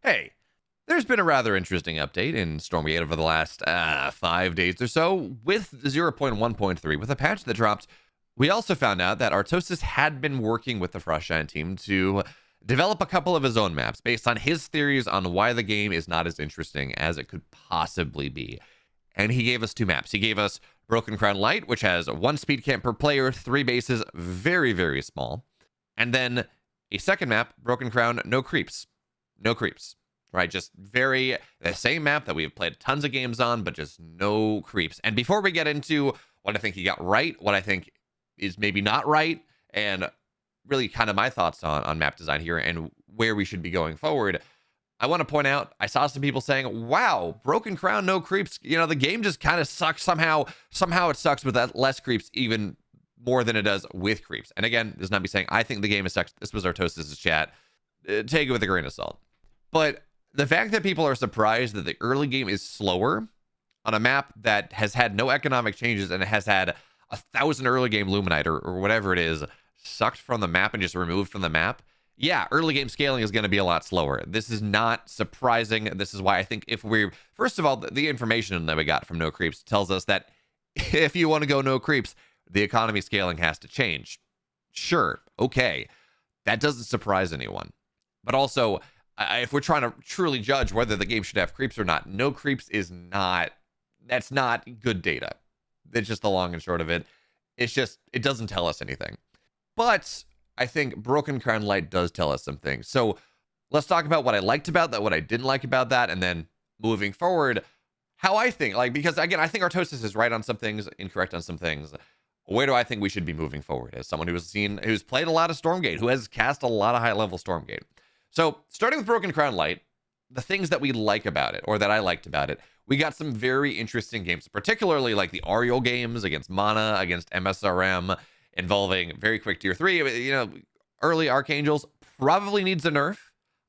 Hey, there's been a rather interesting update in Stormgate over the last 5 days or so with 0.1.3. With a patch that dropped, we also found out that Artosis had been working with the Frostgiant team to develop a couple of his own maps based on his theories on why the game is not as interesting as it could possibly be. And he gave us two maps. He gave us Broken Crown Light, which has one speed camp per player, 3 bases, very, very small. And then a second map, Broken Crown, no creeps. No creeps. Right, just the same map that we've played tons of games on, but just no creeps. And before we get into what I think he got right, what I think is maybe not right, and really kind of my thoughts on map design here and where we should be going forward, I want to point out, I saw some people saying, wow, Broken Crown, no creeps. You know, the game just kind of sucks somehow. Somehow it sucks with that less creeps, even more than it does with creeps. And again, this is not me saying I think the game is sucks. This was Artosis' chat. Take it with a grain of salt. But the fact that people are surprised that the early game is slower on a map that has had no economic changes and it has had 1,000 early game Luminite or whatever it is sucked from the map and just removed from the map. Yeah, early game scaling is going to be a lot slower. This is not surprising. This is why I think first of all, the information that we got from No Creeps tells us that if you want to go no creeps, the economy scaling has to change. Sure, okay. That doesn't surprise anyone. But also, if we're trying to truly judge whether the game should have creeps or not, no creeps that's not good data. It's just the long and short of it. It doesn't tell us anything. But I think Broken Crown Light does tell us some things. So let's talk about what I liked about that, what I didn't like about that, and then moving forward, how I think, because again, I think Artosis is right on some things, incorrect on some things. Where do I think we should be moving forward as someone who's played a lot of Stormgate, who has cast a lot of high-level Stormgate? So, starting with Broken Crown Light, the things that we like about it, or that I liked about it, we got some very interesting games, particularly like the Ariel games against Mana, against MSRM, involving very quick tier 3. You know, early Archangels probably needs a nerf.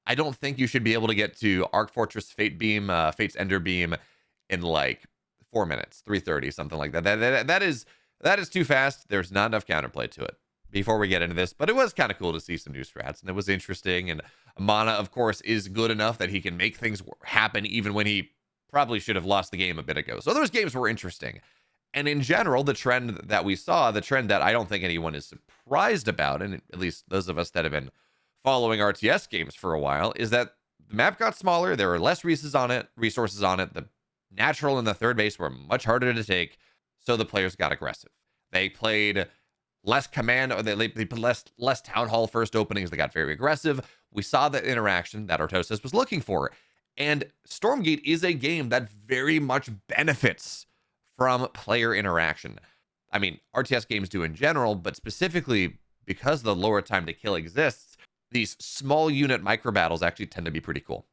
I don't think you should be able to get to Arc Fortress Fate Beam, Fate's Ender Beam in like 4 minutes, 3:30, something like that. That is too fast. There's not enough counterplay to it. Before we get into this, but it was kind of cool to see some new strats, and it was interesting. And Mana, of course, is good enough that he can make things happen even when he probably should have lost the game a bit ago. So those games were interesting. And in general, the trend that we saw, the trend that I don't think anyone is surprised about, and at least those of us that have been following RTS games for a while, is that the map got smaller. There were less resources on it. The natural and the third base were much harder to take, so the players got aggressive. They played less command, or they put less town hall first openings. They got very aggressive. We saw the interaction that Artosis was looking for. And Stormgate is a game that very much benefits from player interaction. I mean, RTS games do in general, but specifically because the lower time to kill exists, these small unit micro battles actually tend to be pretty cool.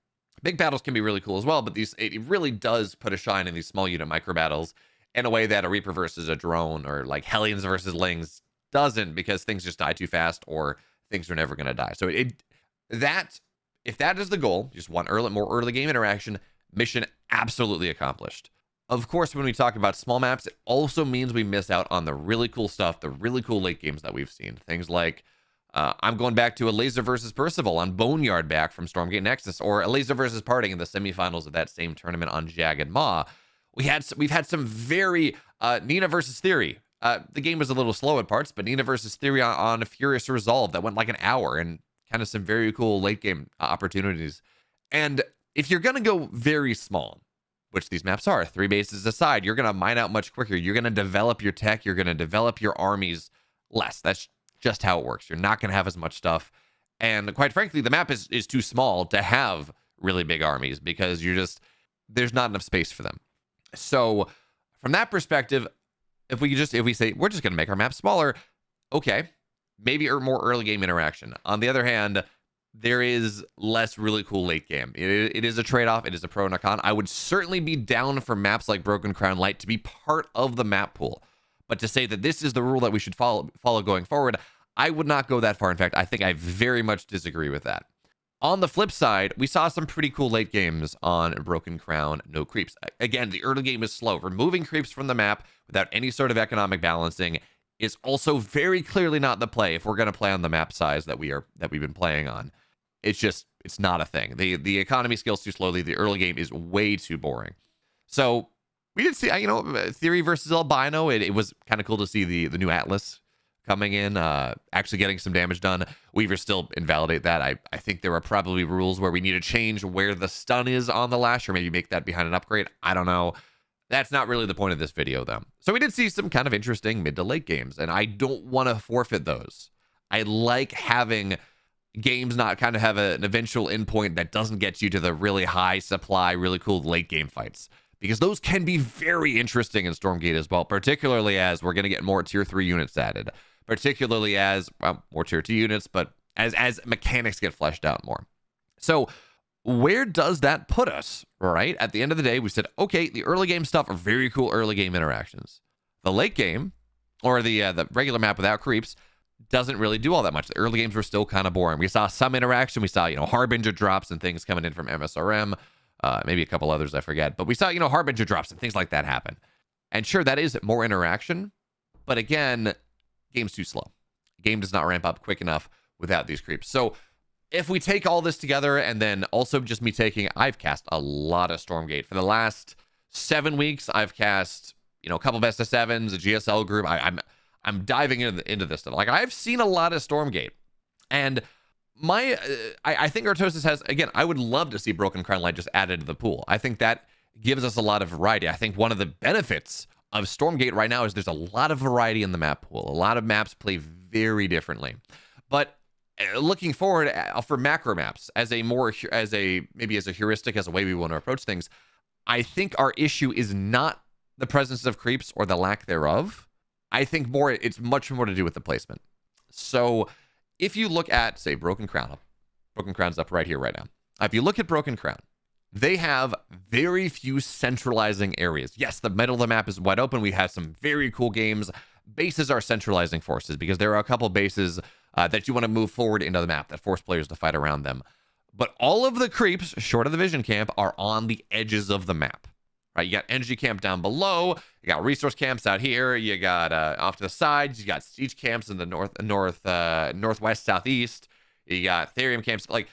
Big battles can be really cool as well, but it really does put a shine in these small unit micro battles in a way that a Reaper versus a drone or like Hellions versus Lings doesn't, because things just die too fast or things are never going to die. So if that is the goal, just one more early game interaction, mission absolutely accomplished. Of course, when we talk about small maps, it also means we miss out on the really cool stuff, the really cool late games that we've seen. Things like I'm going back to a Laser versus Percival on Boneyard back from Stormgate Nexus, or a Laser versus Parting in the semifinals of that same tournament on Jagged Maw. We've had some very Nina versus Theory. The game was a little slow at parts, but Nina versus Theory on a Furious Resolve that went like an hour, and kind of some very cool late game opportunities. And if you're going to go very small, which these maps are, 3 bases aside, you're going to mine out much quicker. You're going to develop your tech. You're going to develop your armies less. That's just how it works. You're not going to have as much stuff. And quite frankly, the map is too small to have really big armies, because there's not enough space for them. So from that perspective, if we say we're just going to make our map smaller, okay, maybe more early game interaction. On the other hand, there is less really cool late game. It is a trade-off. It is a pro and a con. I would certainly be down for maps like Broken Crown Light to be part of the map pool. But to say that this is the rule that we should follow going forward, I would not go that far. In fact, I think I very much disagree with that. On the flip side, we saw some pretty cool late games on Broken Crown, no creeps. Again, the early game is slow. Removing creeps from the map without any sort of economic balancing is also very clearly not the play if we're going to play on the map size that we've been playing on. It's just, it's not a thing. The economy scales too slowly. The early game is way too boring. So we did see, Theory versus Albino. It was kind of cool to see the new Atlas coming in, actually getting some damage done. Weaver still invalidate that. I think there are probably rules where we need to change where the stun is on the lash, or maybe make that behind an upgrade. I don't know. That's not really the point of this video, though. So we did see some kind of interesting mid to late games, and I don't want to forfeit those. I like having games not kind of have an eventual endpoint that doesn't get you to the really high supply, really cool late game fights, because those can be very interesting in Stormgate as well, particularly as we're going to get more tier 3 units added, particularly as, well, more tier 2 units, but as mechanics get fleshed out more. So where does that put us, right? At the end of the day, we said, okay, the early game stuff are very cool early game interactions. The late game, or the regular map without creeps, doesn't really do all that much. The early games were still kind of boring. We saw some interaction. We saw, Harbinger drops and things coming in from MSRM, maybe a couple others I forget. But we saw, Harbinger drops and things like that happen. And sure, that is more interaction. But again, game's too slow. Game does not ramp up quick enough without these creeps. So if we take all this together, and then also just me I've cast a lot of Stormgate. For the last 7 weeks, I've cast, a couple best of sevens, a GSL group. I'm diving into this stuff. Like, I've seen a lot of Stormgate. And I think Artosis has, again, I would love to see Broken Crown Light just added to the pool. I think that gives us a lot of variety. I think one of the benefits of Stormgate right now is there's a lot of variety in the map pool. A lot of maps play very differently. But looking forward for macro maps as a heuristic, as a way we want to approach things, I think our issue is not the presence of creeps or the lack thereof. I think it's much more to do with the placement. So if you look at, say, Broken Crown's up right here, right now. If you look at Broken Crown, they have very few centralizing areas. Yes, the middle of the map is wide open. We have some very cool games. Bases are centralizing forces because there are a couple bases that you want to move forward into the map that force players to fight around them. But all of the creeps, short of the vision camp, are on the edges of the map. Right? You got energy camp down below. You got resource camps out here. You got off to the sides. You got siege camps in the northwest, southeast. You got therium camps. Like,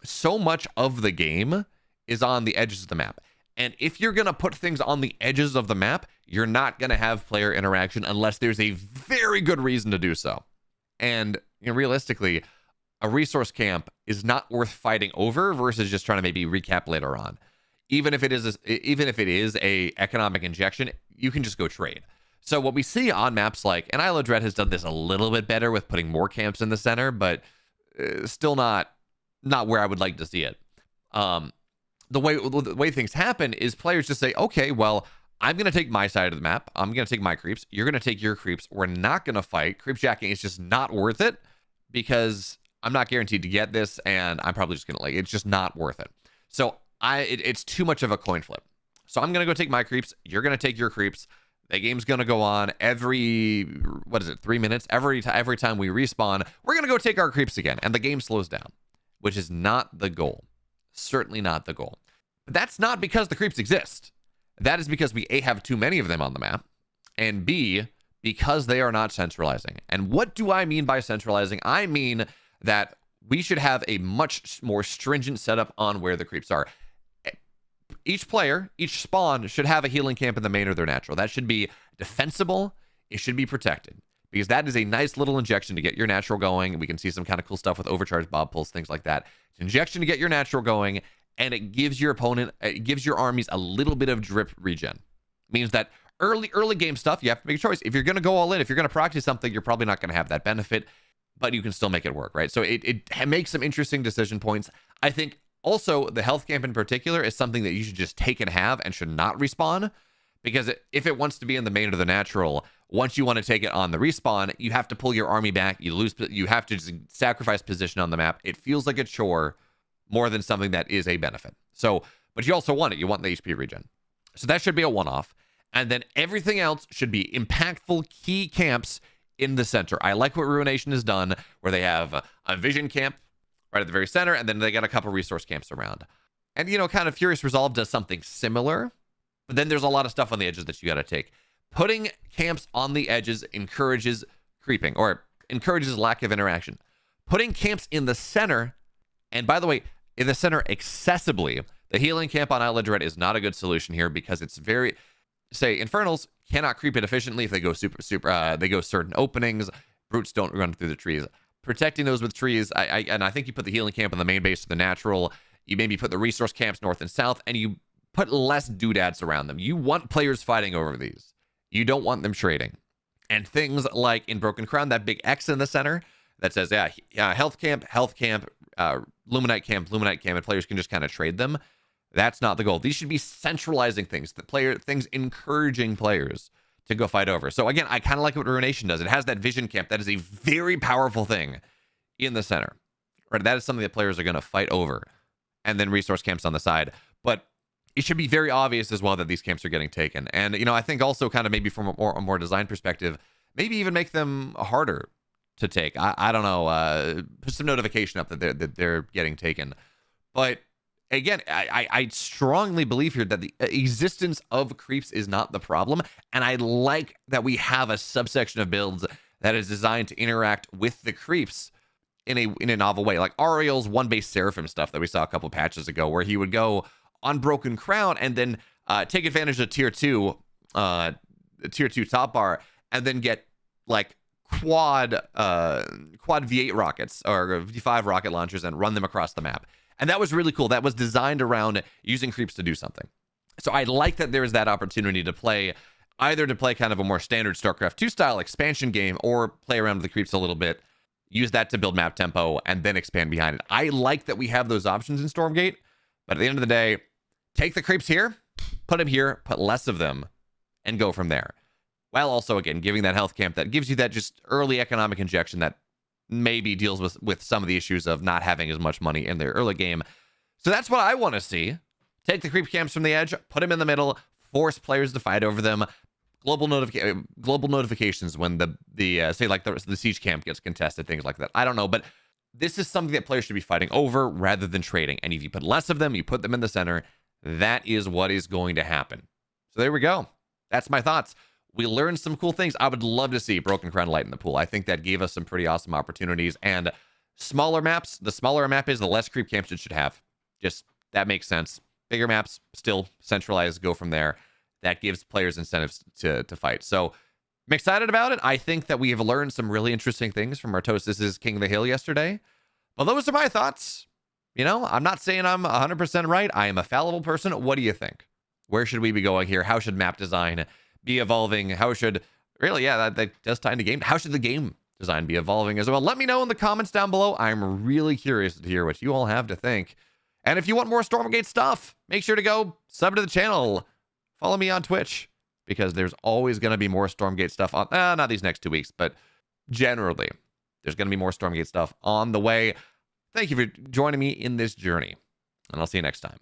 so much of the game is on the edges of the map. And if you're going to put things on the edges of the map, you're not going to have player interaction unless there's a very good reason to do so. And realistically, a resource camp is not worth fighting over versus just trying to maybe recap later on. Even if it is a economic injection, you can just go trade. So what we see on maps like, and Isle of Dread has done this a little bit better with putting more camps in the center, but still not where I would like to see it. The way things happen is players just say, okay, well, I'm going to take my side of the map. I'm going to take my creeps. You're going to take your creeps. We're not going to fight. Creep jacking is just not worth it because I'm not guaranteed to get this, and I'm probably just going to, it's just not worth it. So it's too much of a coin flip. So I'm going to go take my creeps. You're going to take your creeps. The game's going to go on every, 3 minutes? Every time we respawn, we're going to go take our creeps again, and the game slows down, which is not the goal. Certainly not the goal. But that's not because the creeps exist. That is because we A, have too many of them on the map, and B, because they are not centralizing. And what do I mean by centralizing? I mean that we should have a much more stringent setup on where the creeps are. Each player, each spawn should have a healing camp in the main or their natural. That should be defensible. It should be protected because that is a nice little injection to get your natural going. We can see some kind of cool stuff with overcharged bob pulls, things like that. It's an injection to get your natural going, and it gives your armies a little bit of drip regen. It means that early game stuff, you have to make a choice. If you're going to go all in, if you're going to proxy something, you're probably not going to have that benefit, but you can still make it work, right? So it makes some interesting decision points. I think also the health camp in particular is something that you should just take and have and should not respawn, because if it wants to be in the main or the natural, once you want to take it on the respawn, you have to pull your army back. You have to just sacrifice position on the map. It feels like a chore more than something that is a benefit. So, but you also want it. You want the HP regen. So that should be a one-off. And then everything else should be impactful key camps in the center. I like what Ruination has done, where they have a vision camp right at the very center, and then they got a couple resource camps around. And, kind of Furious Resolve does something similar, but then there's a lot of stuff on the edges that you got to take. Putting camps on the edges encourages creeping, or encourages lack of interaction. Putting camps in the center, and by the way, in the center accessibly. The healing camp on Outlet Dread is not a good solution here because it's very, say, Infernals cannot creep it efficiently if they go they go certain openings. Brutes don't run through the trees. Protecting those with trees, and I think you put the healing camp on the main base to the natural. You maybe put the resource camps north and south, and you put less doodads around them. You want players fighting over these. You don't want them trading. And things like in Broken Crown, that big X in the center that says, health camp, Luminite camp, and players can just kind of trade them. That's not the goal. These should be centralizing things, things encouraging players to go fight over. So again, I kind of like what Ruination does. It has that vision camp. That is a very powerful thing in the center. Right? That is something that players are going to fight over. And then resource camps on the side. But it should be very obvious as well that these camps are getting taken. And, I think also kind of maybe from a more design perspective, maybe even make them harder to take. I don't know. Put some notification up that they're getting taken. But again, I strongly believe here that the existence of creeps is not the problem. And I like that we have a subsection of builds that is designed to interact with the creeps in a novel way. Like Ariel's one base Seraphim stuff that we saw a couple patches ago, where he would go on Broken Crown and then take advantage of tier 2 top bar and then get like quad V8 rockets or V5 rocket launchers and run them across the map. And that was really cool. That was designed around using creeps to do something. So I like that there's that opportunity to play kind of a more standard StarCraft 2 style expansion game, or play around with the creeps a little bit, use that to build map tempo, and then expand behind it. I like that we have those options in Stormgate, but at the end of the day, take the creeps here, put them here, put less of them, and go from there. While also, again, giving that health camp that gives you that just early economic injection that maybe deals with some of the issues of not having as much money in their early game. So that's what I want to see. Take the creep camps from the edge, put them in the middle, force players to fight over them. Global notifications when the say like the siege camp gets contested, things like that. I don't know, but this is something that players should be fighting over rather than trading. And if you put less of them, you put them in the center, that is what is going to happen. So there we go. That's my thoughts. We learned some cool things. I would love to see Broken Crown light in the pool. I think that gave us some pretty awesome opportunities. And smaller maps, the smaller a map is, the less creep camps it should have. Just, that makes sense. Bigger maps, still centralized, go from there. That gives players incentives to fight. So I'm excited about it. I think that we have learned some really interesting things from Artosis' King of the Hill yesterday. Well, those are my thoughts. I'm not saying I'm 100% right. I am a fallible person. What do you think? Where should we be going here? How should map design be evolving? How should, really, that does tie into game. How should the game design be evolving as well? Let me know in the comments down below. I'm really curious to hear what you all have to think. And if you want more Stormgate stuff, make sure to go sub to the channel. Follow me on Twitch, because there's always going to be more Stormgate stuff on, not these next 2 weeks, but generally, there's going to be more Stormgate stuff on the way. Thank you for joining me in this journey, and I'll see you next time.